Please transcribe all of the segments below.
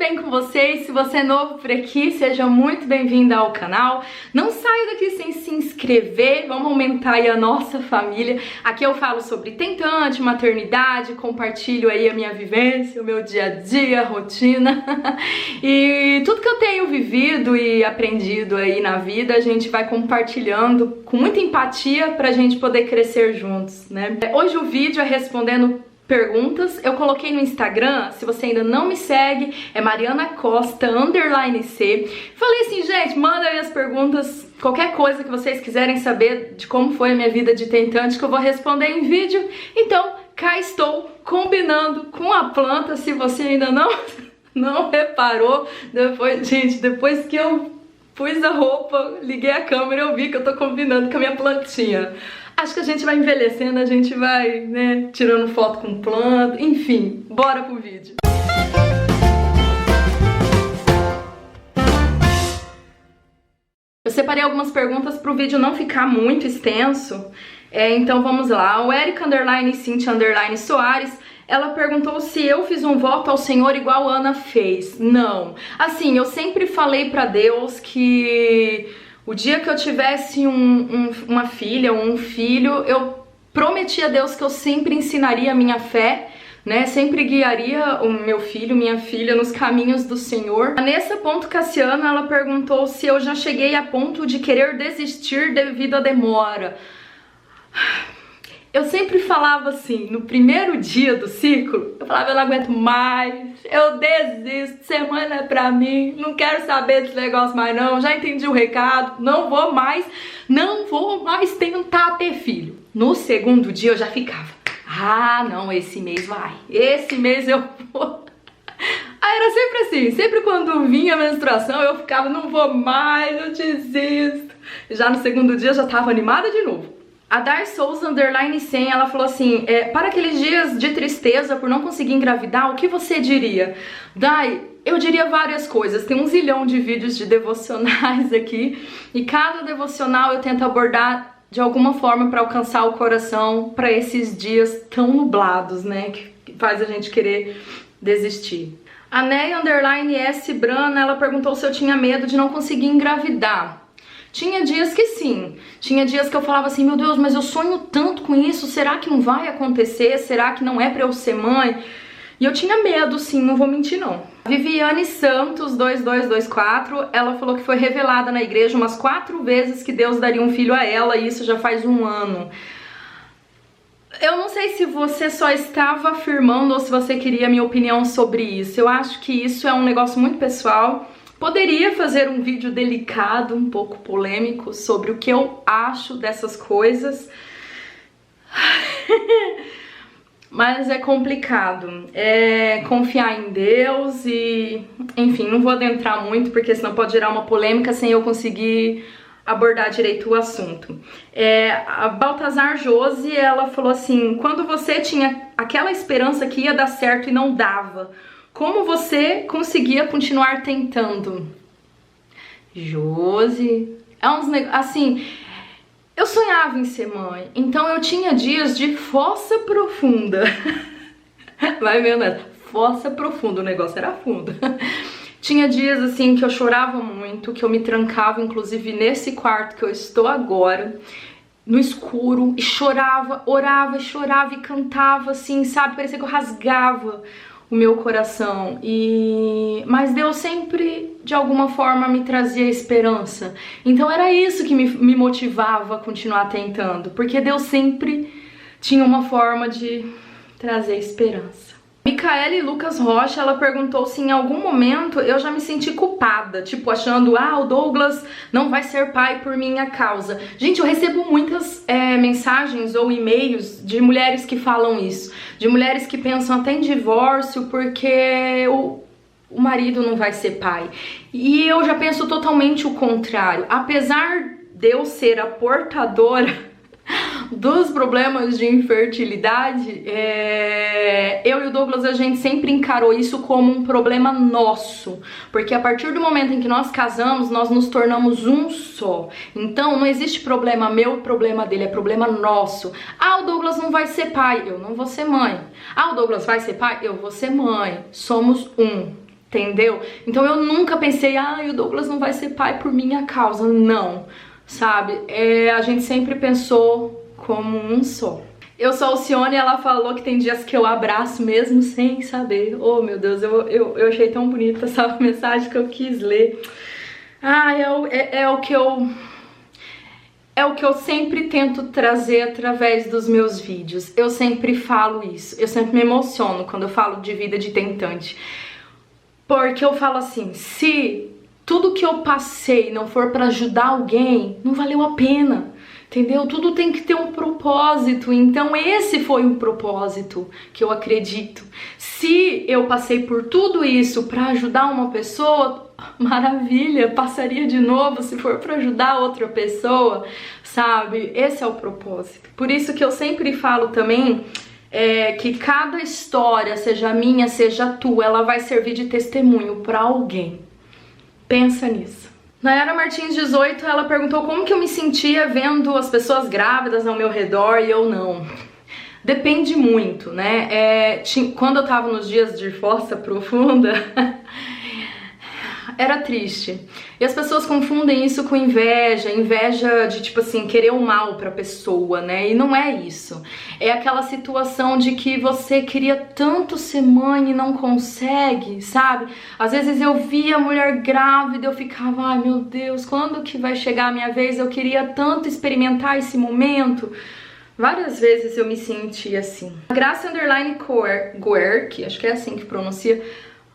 bem com vocês? Se você é novo por aqui, seja muito bem-vindo ao canal. Não saia daqui sem se inscrever, vamos aumentar aí a nossa família. Aqui eu falo sobre tentante, maternidade, compartilho aí a minha vivência, o meu dia a dia, a rotina e tudo que eu tenho vivido e aprendido aí na vida, a gente vai compartilhando com muita empatia pra gente poder crescer juntos, né? Hoje o vídeo é respondendo perguntas. Eu coloquei no Instagram, se você ainda não me segue, é Mariana Costa _C. Falei assim, gente, manda aí as perguntas, qualquer coisa que vocês quiserem saber de como foi a minha vida de tentante, que eu vou responder em vídeo. Então, cá estou combinando com a planta, se você ainda não reparou. Depois que eu pus a roupa, liguei a câmera, eu vi que eu tô combinando com a minha plantinha. Acho que a gente vai envelhecendo, a gente vai, né, tirando foto com planta, enfim, bora pro vídeo. Eu separei algumas perguntas pro vídeo não ficar muito extenso, então vamos lá. O Eric _Cintia _Soares, ela perguntou se eu fiz um voto ao Senhor igual a Ana fez. Não. Assim, eu sempre falei pra Deus que o dia que eu tivesse uma filha ou um filho, eu prometi a Deus que eu sempre ensinaria a minha fé, né? Sempre guiaria o meu filho, minha filha nos caminhos do Senhor. A Vanessa Cassiano, ela perguntou se eu já cheguei a ponto de querer desistir devido à demora. Eu sempre falava assim, no primeiro dia do ciclo, eu falava, eu não aguento mais, eu desisto, semana é pra mim, não quero saber desse negócio mais não, já entendi o recado, não vou mais tentar ter filho. No segundo dia eu já ficava, não, esse mês vai, esse mês eu vou. Aí era sempre assim, sempre quando vinha a menstruação eu ficava, não vou mais, eu desisto. Já no segundo dia eu já tava animada de novo. A Dar Souza _100, ela falou assim, para aqueles dias de tristeza por não conseguir engravidar, o que você diria? Dai, eu diria várias coisas, tem um zilhão de vídeos de devocionais aqui, e cada devocional eu tento abordar de alguma forma para alcançar o coração para esses dias tão nublados, né, que faz a gente querer desistir. A Ney _S Brana, ela perguntou se eu tinha medo de não conseguir engravidar. Tinha dias que sim, tinha dias que eu falava assim, meu Deus, mas eu sonho tanto com isso, será que não vai acontecer? Será que não é pra eu ser mãe? E eu tinha medo sim, não vou mentir não. Viviane Santos 2224, ela falou que foi revelada na igreja umas 4 vezes que Deus daria um filho a ela, e isso já faz 1 ano. Eu não sei se você só estava afirmando ou se você queria a minha opinião sobre isso. Eu acho que isso é um negócio muito pessoal. Poderia fazer um vídeo delicado, um pouco polêmico, sobre o que eu acho dessas coisas. Mas é complicado. É confiar em Deus e... Enfim, não vou adentrar muito, porque senão pode gerar uma polêmica sem eu conseguir abordar direito o assunto. A Baltazar Josi, ela falou assim, quando você tinha aquela esperança que ia dar certo e não dava, como você conseguia continuar tentando? Josi, assim, eu sonhava em ser mãe, então eu tinha dias de fossa profunda. Vai vendo, fossa profunda, o negócio era fundo. Tinha dias assim que eu chorava muito, que eu me trancava, inclusive nesse quarto que eu estou agora, no escuro, e chorava, orava, chorava e cantava assim, sabe? Parecia que eu rasgava o meu coração, mas Deus sempre de alguma forma me trazia esperança. Então era isso que me motivava a continuar tentando, porque Deus sempre tinha uma forma de trazer esperança. Micaele Lucas Rocha, ela perguntou se em algum momento eu já me senti culpada, tipo achando, o Douglas não vai ser pai por minha causa. Gente, eu recebo muitas mensagens ou e-mails de mulheres que falam isso, de mulheres que pensam até em divórcio porque o marido não vai ser pai. E eu já penso totalmente o contrário. Apesar de eu ser a portadora dos problemas de infertilidade, eu e o Douglas, a gente sempre encarou isso como um problema nosso, porque a partir do momento em que nós casamos, nós nos tornamos um só. Então não existe problema meu, problema dele, é problema nosso. O Douglas não vai ser pai, eu não vou ser mãe. O Douglas vai ser pai, eu vou ser mãe. Somos um. entendeu? Então eu nunca pensei, o Douglas não vai ser pai por minha causa, não, sabe? A gente sempre pensou como um só. Eu sou a Alcione e ela falou que tem dias que eu abraço mesmo sem saber. Oh, meu Deus, eu achei tão bonita essa mensagem que eu quis ler. É o que eu sempre tento trazer através dos meus vídeos. Eu sempre falo isso. Eu sempre me emociono quando eu falo de vida de tentante. Porque eu falo assim, se tudo que eu passei não for pra ajudar alguém, não valeu a pena. Entendeu? Tudo tem que ter um propósito, então esse foi um propósito que eu acredito. Se eu passei por tudo isso para ajudar uma pessoa, maravilha, passaria de novo se for para ajudar outra pessoa, sabe? Esse é o propósito. Por isso que eu sempre falo também que cada história, seja minha, seja tua, ela vai servir de testemunho para alguém. Pensa nisso. Nayara Martins, 18, ela perguntou como que eu me sentia vendo as pessoas grávidas ao meu redor e eu não. Depende muito, né? Quando eu tava nos dias de fossa profunda, era triste. E as pessoas confundem isso com inveja de, tipo assim, querer o mal pra pessoa, né? E não é isso. É aquela situação de que você queria tanto ser mãe e não consegue, sabe? Às vezes eu via a mulher grávida e eu ficava, ai meu Deus, quando que vai chegar a minha vez? Eu queria tanto experimentar esse momento. Várias vezes eu me senti assim. Graça Underline Guerque, acho que é assim que pronuncia.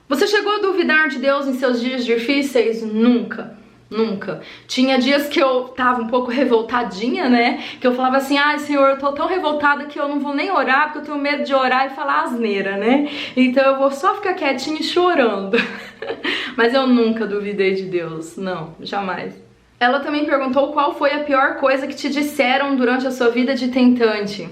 Você chegou a duvidar de Deus em seus dias difíceis? Nunca, nunca. Tinha dias que eu tava um pouco revoltadinha, né? Que eu falava assim, ai Senhor, eu tô tão revoltada que eu não vou nem orar, porque eu tenho medo de orar e falar asneira, né? Então eu vou só ficar quietinha e chorando. Mas eu nunca duvidei de Deus, não, jamais. Ela também perguntou qual foi a pior coisa que te disseram durante a sua vida de tentante.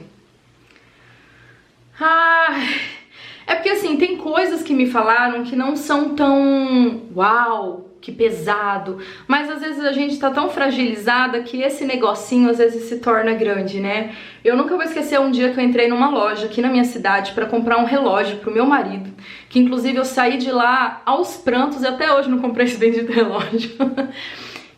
É porque assim, tem coisas que me falaram que não são tão uau, que pesado, mas às vezes a gente tá tão fragilizada que esse negocinho às vezes se torna grande, né? Eu nunca vou esquecer um dia que eu entrei numa loja aqui na minha cidade pra comprar um relógio pro meu marido, que inclusive eu saí de lá aos prantos e até hoje não comprei esse bendito relógio.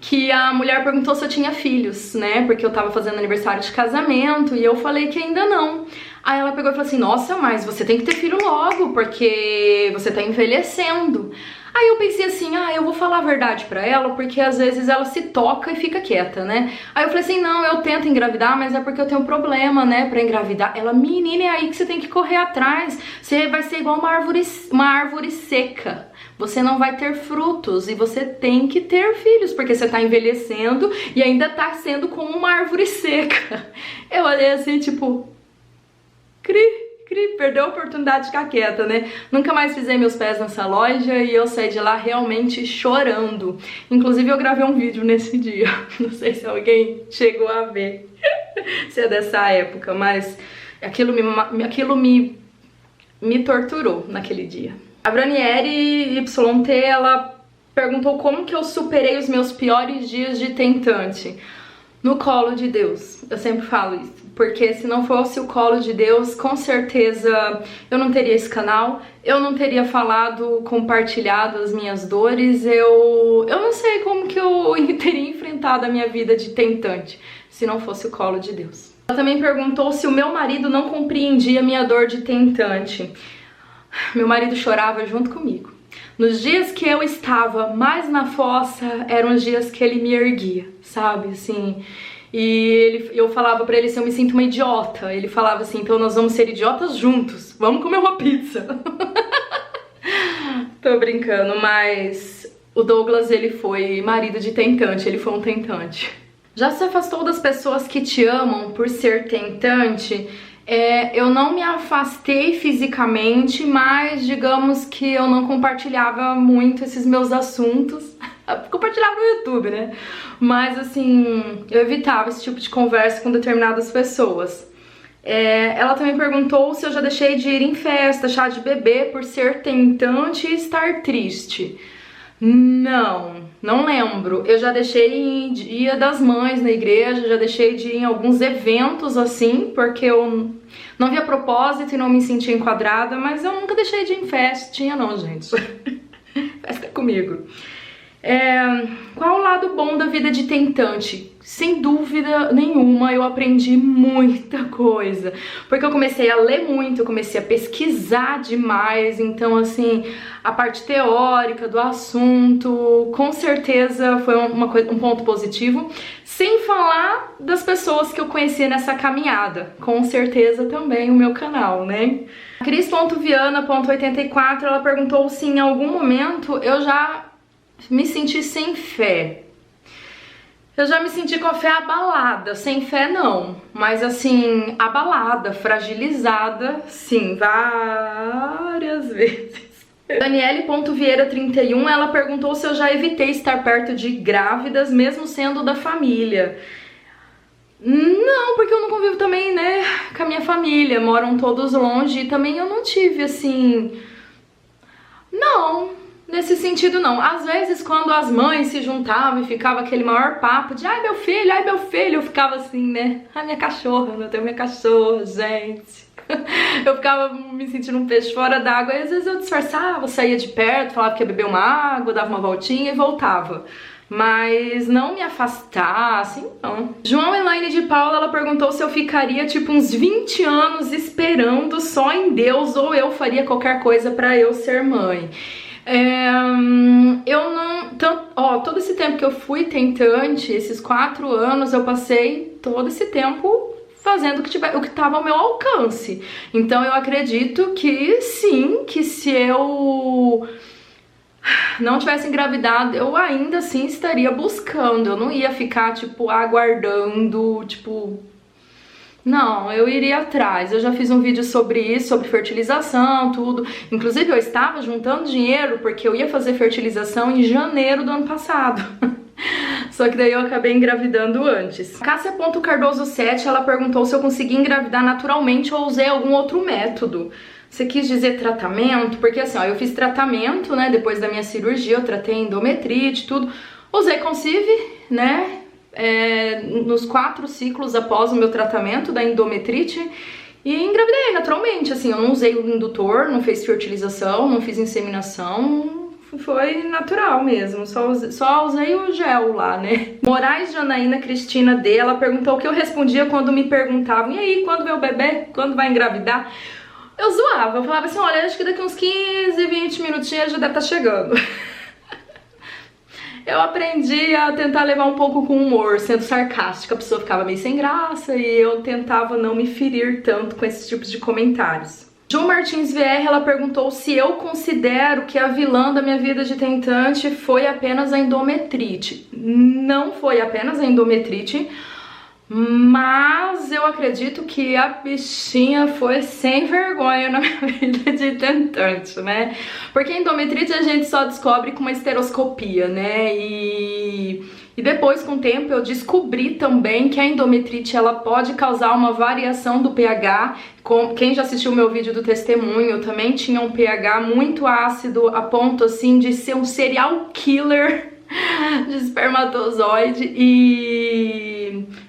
Que a mulher perguntou se eu tinha filhos, né? Porque eu tava fazendo aniversário de casamento e eu falei que ainda não. Aí ela pegou e falou assim, nossa, mas você tem que ter filho logo, porque você tá envelhecendo. Aí eu pensei assim, eu vou falar a verdade pra ela, porque às vezes ela se toca e fica quieta, né? Aí eu falei assim, não, eu tento engravidar, mas é porque eu tenho um problema, né, pra engravidar. Ela, menina, é aí que você tem que correr atrás, você vai ser igual uma árvore seca. Você não vai ter frutos e você tem que ter filhos, porque você tá envelhecendo e ainda tá sendo como uma árvore seca. Eu olhei assim, tipo, perdeu a oportunidade de ficar quieta, né? Nunca mais pisei meus pés nessa loja e eu saí de lá realmente chorando. Inclusive eu gravei um vídeo nesse dia, não sei se alguém chegou a ver, se é dessa época, mas aquilo me torturou naquele dia. A Branieri YT, ela perguntou como que eu superei os meus piores dias de tentante. No colo de Deus, eu sempre falo isso, porque se não fosse o colo de Deus, com certeza eu não teria esse canal, eu não teria compartilhado as minhas dores, eu não sei como que eu teria enfrentado a minha vida de tentante, se não fosse o colo de Deus. Ela também perguntou se o meu marido não compreendia a minha dor de tentante. Meu marido chorava junto comigo. Nos dias que eu estava mais na fossa, eram os dias que ele me erguia, sabe, assim. E eu falava pra ele assim, eu me sinto uma idiota. Ele falava assim, então nós vamos ser idiotas juntos, vamos comer uma pizza. Tô brincando, mas o Douglas, ele foi marido de tentante, ele foi um tentante. Já se afastou das pessoas que te amam por ser tentante? Eu não me afastei fisicamente, mas digamos que eu não compartilhava muito esses meus assuntos. Compartilhava no YouTube, né? Mas assim, eu evitava esse tipo de conversa com determinadas pessoas. Ela também perguntou se eu já deixei de ir em festa, chá de bebê por ser tentante e estar triste. Não lembro. Eu já deixei em Dia das Mães na igreja, já deixei de ir em alguns eventos assim, porque eu não via propósito e não me sentia enquadrada, mas eu nunca deixei de ir em festinha não, gente. comigo. Qual o lado bom da vida de tentante? Sem dúvida nenhuma, eu aprendi muita coisa, porque eu comecei a ler muito, eu comecei a pesquisar demais, então assim, a parte teórica do assunto, com certeza foi um ponto positivo, sem falar das pessoas que eu conheci nessa caminhada, com certeza também o meu canal, né? Cris.viana.84, ela perguntou se em algum momento eu já me senti sem fé. Eu já me senti com a fé abalada, sem fé não, mas assim, abalada, fragilizada, sim, várias vezes. Daniele.vieira31, ela perguntou se eu já evitei estar perto de grávidas, mesmo sendo da família. Não, porque eu não convivo também, né, com a minha família, moram todos longe e também eu não tive, assim, não. Nesse sentido não, às vezes quando as mães se juntavam e ficava aquele maior papo de ai meu filho, eu ficava assim, né, ai minha cachorra, eu tenho minha cachorra, gente. Eu ficava me sentindo um peixe fora d'água e às vezes eu disfarçava, saía de perto, falava que ia beber uma água, dava uma voltinha e voltava. Mas não me afastar, assim, não. João Elaine de Paula, ela perguntou se eu ficaria tipo uns 20 anos esperando só em Deus ou eu faria qualquer coisa pra eu ser mãe. Eu não... todo esse tempo que eu fui tentante, esses 4 anos, eu passei todo esse tempo fazendo o que estava ao meu alcance. Então eu acredito que sim, que se eu não tivesse engravidado, eu ainda assim estaria buscando. Eu não ia ficar, tipo, aguardando, tipo... Não, eu iria atrás. Eu já fiz um vídeo sobre isso, sobre fertilização, tudo. Inclusive eu estava juntando dinheiro porque eu ia fazer fertilização em janeiro do ano passado. Só que daí eu acabei engravidando antes. Cássia.cardoso7, ela perguntou se eu consegui engravidar naturalmente ou usei algum outro método. Você quis dizer tratamento? Porque assim, ó, eu fiz tratamento, né, depois da minha cirurgia, eu tratei endometrite, tudo. Usei Conceive, né, nos 4 ciclos após o meu tratamento da endometrite e engravidei naturalmente, assim, eu não usei o indutor, não fiz fertilização, não fiz inseminação, foi natural mesmo, só usei o gel lá, né. Moraes Janaína Cristina D, ela perguntou o que eu respondia quando me perguntavam, e aí, quando meu bebê, quando vai engravidar? Eu zoava, eu falava assim, olha, acho que daqui uns 15, 20 minutinhos já deve estar chegando. Eu aprendi a tentar levar um pouco com humor, sendo sarcástica, a pessoa ficava meio sem graça e eu tentava não me ferir tanto com esses tipos de comentários. Ju Martins VR, ela perguntou se eu considero que a vilã da minha vida de tentante foi apenas a endometrite. Não foi apenas a endometrite, mas eu acredito que a bichinha foi sem vergonha na minha vida de tentante, né? Porque endometrite a gente só descobre com uma esteroscopia, né? E depois, com o tempo, eu descobri também que a endometrite ela pode causar uma variação do pH. Quem já assistiu o meu vídeo do testemunho, eu também tinha um pH muito ácido, a ponto assim de ser um serial killer de espermatozoide.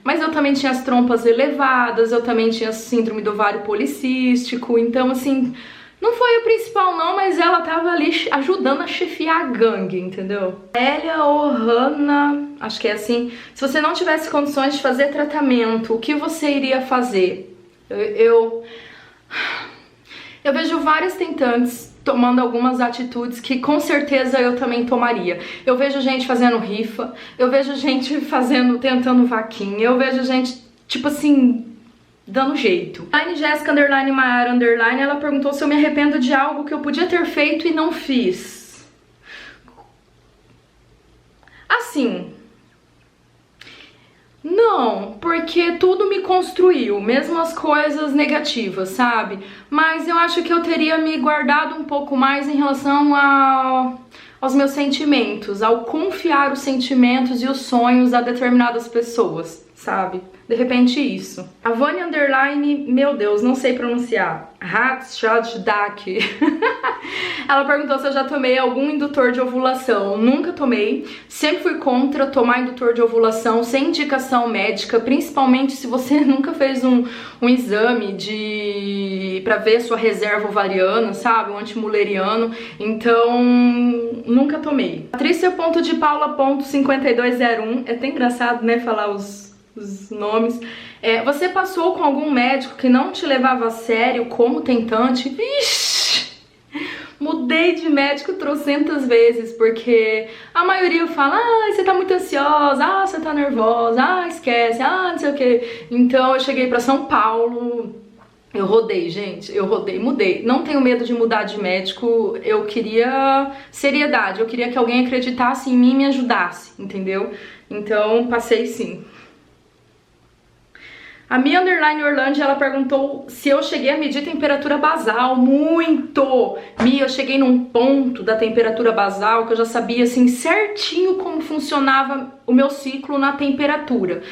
Mas eu também tinha as trompas elevadas, eu também tinha síndrome do ovário policístico, então assim, não foi o principal não, mas ela tava ali ajudando a chefiar a gangue, entendeu? Elia Ohana, acho que é assim, se você não tivesse condições de fazer tratamento, o que você iria fazer? Eu vejo várias tentantes tomando algumas atitudes que com certeza eu também tomaria. Eu vejo gente fazendo rifa, eu vejo gente tentando vaquinha, eu vejo gente, tipo assim, dando jeito. Jéssica Maiara _, ela perguntou se eu me arrependo de algo que eu podia ter feito e não fiz. Assim, não, porque tudo me construiu, mesmo as coisas negativas, sabe? Mas eu acho que eu teria me guardado um pouco mais em relação aos meus sentimentos, ao confiar os sentimentos e os sonhos a determinadas pessoas, sabe? de repente isso. A Vânia Underline, meu Deus, não sei pronunciar. Hatshadak. Ela perguntou se eu já tomei algum indutor de ovulação. Nunca tomei. Sempre fui contra tomar indutor de ovulação sem indicação médica, principalmente se você nunca fez um exame pra ver sua reserva ovariana, sabe? Um antimulleriano. Então, nunca tomei. Patrícia.de.paula.5201. É até engraçado, né, falar os nomes. Você passou com algum médico que não te levava a sério como tentante? Vixe! Mudei de médico trocentas vezes, porque a maioria fala, você tá muito ansiosa, você tá nervosa, esquece, não sei o que. Então eu cheguei pra São Paulo, eu rodei, gente, mudei. Não tenho medo de mudar de médico, eu queria seriedade, eu queria que alguém acreditasse em mim e me ajudasse, entendeu? Então passei sim. A Mia Underline Orlândia, ela perguntou se eu cheguei a medir temperatura basal. Muito! Mia, eu cheguei num ponto da temperatura basal que eu já sabia, assim, certinho como funcionava o meu ciclo na temperatura.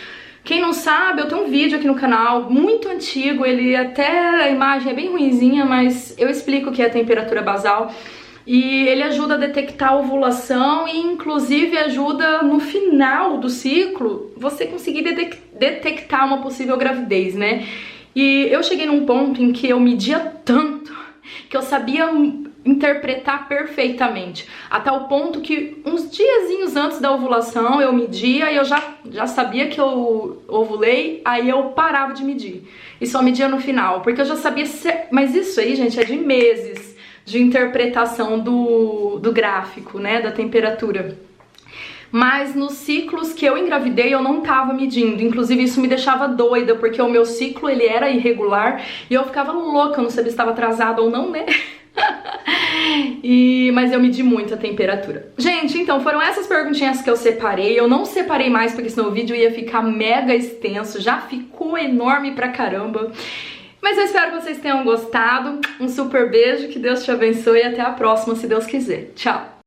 Quem não sabe, eu tenho um vídeo aqui no canal, muito antigo, ele até, a imagem é bem ruinzinha, mas eu explico o que é a temperatura basal. E ele ajuda a detectar a ovulação e inclusive ajuda no final do ciclo você conseguir detectar uma possível gravidez, né? E eu cheguei num ponto em que eu media tanto que eu sabia interpretar perfeitamente, a tal ponto que uns diazinhos antes da ovulação eu media e eu já sabia que eu ovulei, aí eu parava de medir e só media no final, porque eu já sabia, mas isso aí, gente, é de meses de interpretação do gráfico, né, da temperatura. Mas nos ciclos que eu engravidei eu não tava medindo, inclusive isso me deixava doida, porque o meu ciclo ele era irregular e eu ficava louca, eu não sabia se estava atrasado ou não, né? Mas eu medi muito a temperatura. Gente, então foram essas perguntinhas que eu separei. Eu não separei mais porque senão o vídeo ia ficar mega extenso, já ficou enorme pra caramba. Mas eu espero que vocês tenham gostado. Um super beijo, que Deus te abençoe e até a próxima, se Deus quiser. Tchau!